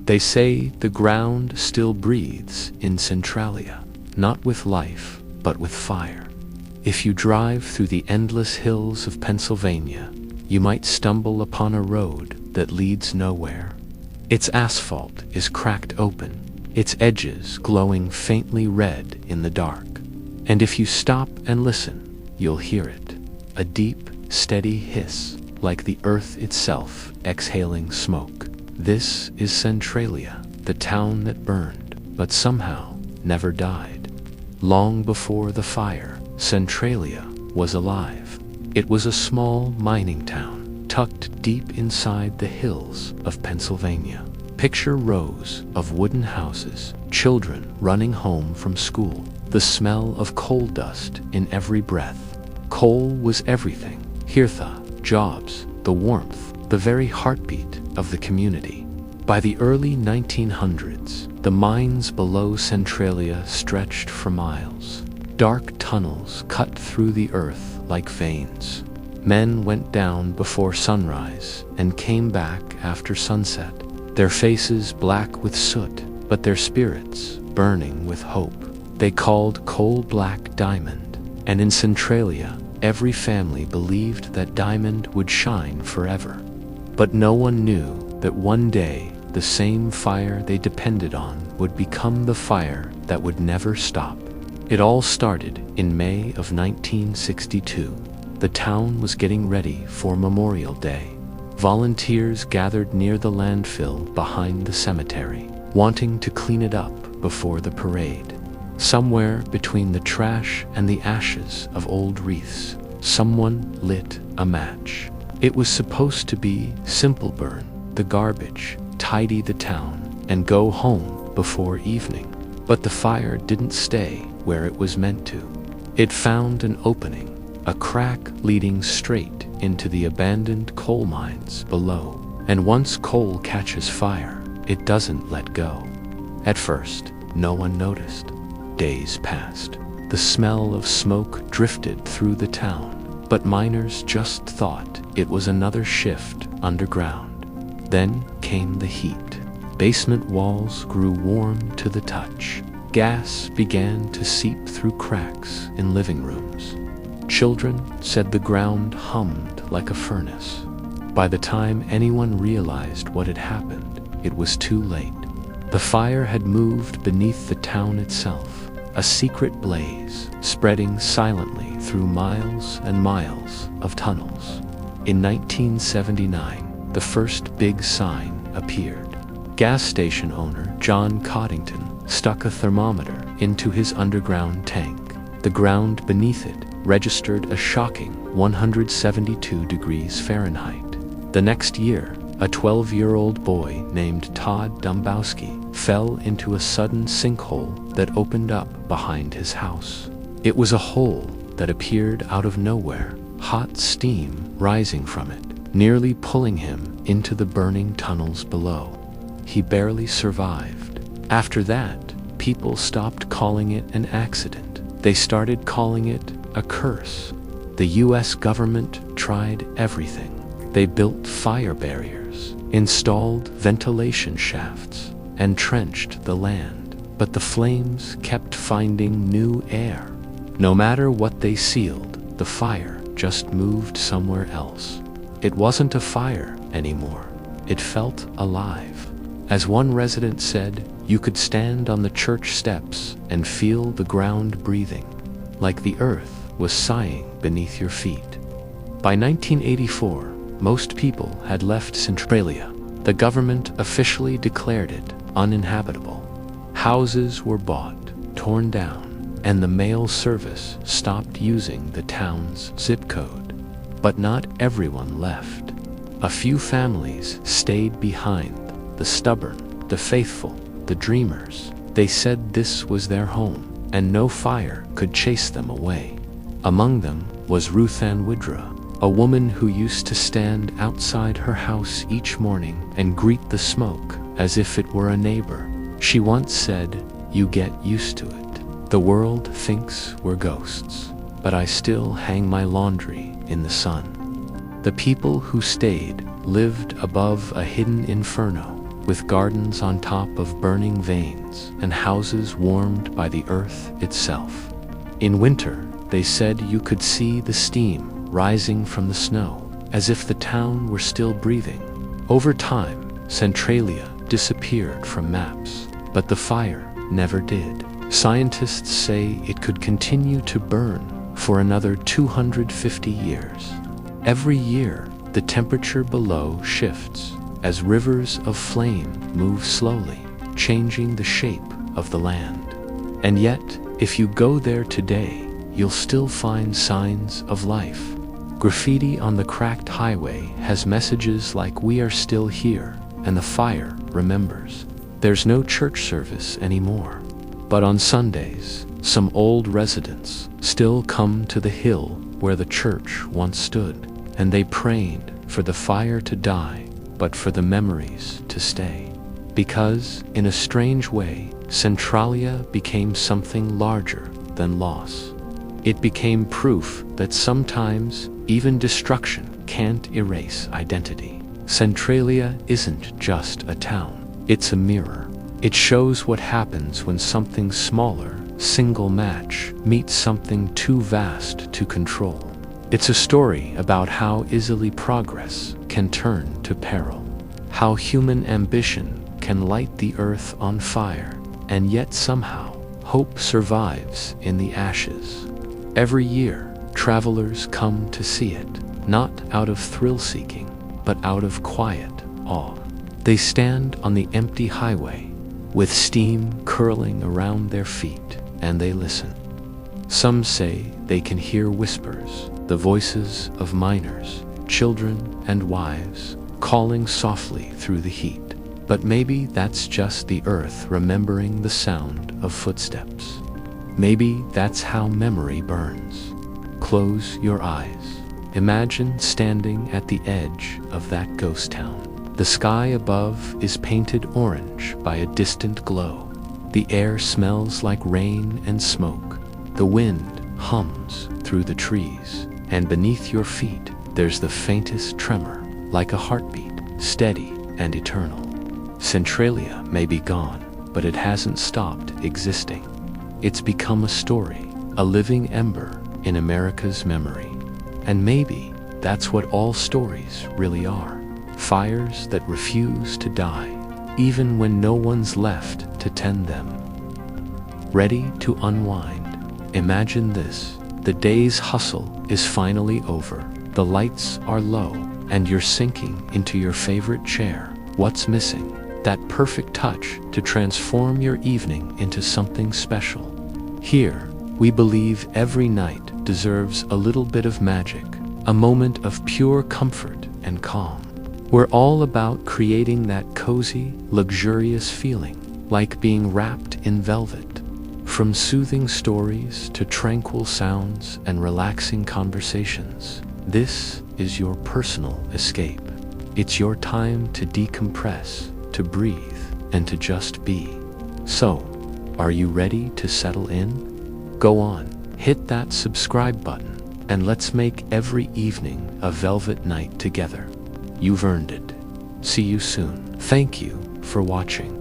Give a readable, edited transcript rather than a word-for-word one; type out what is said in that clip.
They say the ground still breathes in Centralia, not with life, but with fire. If you drive through the endless hills of Pennsylvania, you might stumble upon a road that leads nowhere. Its asphalt is cracked open, its edges glowing faintly red in the dark. And if you stop and listen, you'll hear it, a deep, steady hiss, like the earth itself exhaling smoke. This is Centralia, the town that burned, but somehow never died. Long before the fire, Centralia was alive. It was a small mining town, tucked deep inside the hills of Pennsylvania. Picture rows of wooden houses, children running home from school, the smell of coal dust in every breath. Coal was everything. Hirtha, jobs, the warmth, the very heartbeat of the community. By the early 1900s, the mines below Centralia stretched for miles. Dark tunnels cut through the earth like veins. Men went down before sunrise and came back after sunset, their faces black with soot, but their spirits burning with hope. They called coal black diamond, and in Centralia, every family believed that diamond would shine forever. But no one knew that one day the same fire they depended on would become the fire that would never stop. It all started in May of 1962. The town was getting ready for Memorial Day. Volunteers gathered near the landfill behind the cemetery, wanting to clean it up before the parade. Somewhere between the trash and the ashes of old wreaths, someone lit a match. It was supposed to be simple: burn the garbage, tidy the town, and go home before evening. But the fire didn't stay where it was meant to. It found an opening, a crack leading straight into the abandoned coal mines below. And once coal catches fire, it doesn't let go. At first, no one noticed. Days passed. The smell of smoke drifted through the town, but miners just thought it was another shift underground. Then came the heat. Basement walls grew warm to the touch. Gas began to seep through cracks in living rooms. Children said the ground hummed like a furnace. By the time anyone realized what had happened, it was too late. The fire had moved beneath the town itself, a secret blaze spreading silently through miles and miles of tunnels. In 1979, the first big sign appeared. Gas station owner John Coddington stuck a thermometer into his underground tank. The ground beneath it registered a shocking 172 degrees Fahrenheit. The next year, a 12-year-old boy named Todd Dombowski fell into a sudden sinkhole that opened up behind his house. It was a hole that appeared out of nowhere, hot steam rising from it, nearly pulling him into the burning tunnels below. He barely survived. After that, people stopped calling it an accident. They started calling it a curse. The U.S. government tried everything. They built fire barriers, installed ventilation shafts, and trenched the land. But the flames kept finding new air. No matter what they sealed, the fire just moved somewhere else. It wasn't a fire anymore. It felt alive. As one resident said, you could stand on the church steps and feel the ground breathing, like the earth was sighing beneath your feet. By 1984, most people had left Centralia. The government officially declared it uninhabitable. Houses were bought, torn down, and the mail service stopped using the town's zip code. But not everyone left. A few families stayed behind, the stubborn, the faithful, the dreamers. They said this was their home, and no fire could chase them away. Among them was Ruth Ann Widra, a woman who used to stand outside her house each morning and greet the smoke as if it were a neighbor. She once said, "You get used to it. The world thinks we're ghosts, but I still hang my laundry in the sun." The people who stayed lived above a hidden inferno. with gardens on top of burning veins and houses warmed by the earth itself. In winter, they said you could see the steam rising from the snow, as if the town were still breathing. Over time, Centralia disappeared from maps, but the fire never did. Scientists say it could continue to burn for another 250 years. Every year, the temperature below shifts as rivers of flame move slowly, changing the shape of the land. And yet, if you go there today, you'll still find signs of life. Graffiti on the cracked highway has messages like "We are still here," and the fire remembers. There's no church service anymore, but on Sundays, some old residents still come to the hill where the church once stood, and they prayed for the fire to die, but for the memories to stay. Because, in a strange way, Centralia became something larger than loss. It became proof that sometimes even destruction can't erase identity. Centralia isn't just a town, it's a mirror. It shows what happens when something smaller, single match, meets something too vast to control. It's a story about how easily progress can turn to peril, how human ambition can light the earth on fire, and yet somehow hope survives in the ashes. Every year, travelers come to see it, not out of thrill-seeking, but out of quiet awe. They stand on the empty highway, with steam curling around their feet, and they listen. Some say they can hear whispers, the voices of miners, children, and wives, calling softly through the heat. But maybe that's just the earth remembering the sound of footsteps. Maybe that's how memory burns. Close your eyes. Imagine standing at the edge of that ghost town. The sky above is painted orange by a distant glow. The air smells like rain and smoke. The wind hums through the trees, and beneath your feet there's the faintest tremor, like a heartbeat, steady and eternal. Centralia may be gone, but it hasn't stopped existing. It's become a story, a living ember in America's memory. And maybe that's what all stories really are. Fires that refuse to die, even when no one's left to tend them. Ready to unwind? Imagine this. The day's hustle is finally over. The lights are low, and you're sinking into your favorite chair. What's missing? That perfect touch to transform your evening into something special. Here, we believe every night deserves a little bit of magic, a moment of pure comfort and calm. We're all about creating that cozy, luxurious feeling, like being wrapped in velvet. From soothing stories to tranquil sounds and relaxing conversations, this is your personal escape. It's your time to decompress, to breathe, and to just be. So, are you ready to settle in? Go on, hit that subscribe button, and let's make every evening a velvet night together. You've earned it. See you soon. Thank you for watching.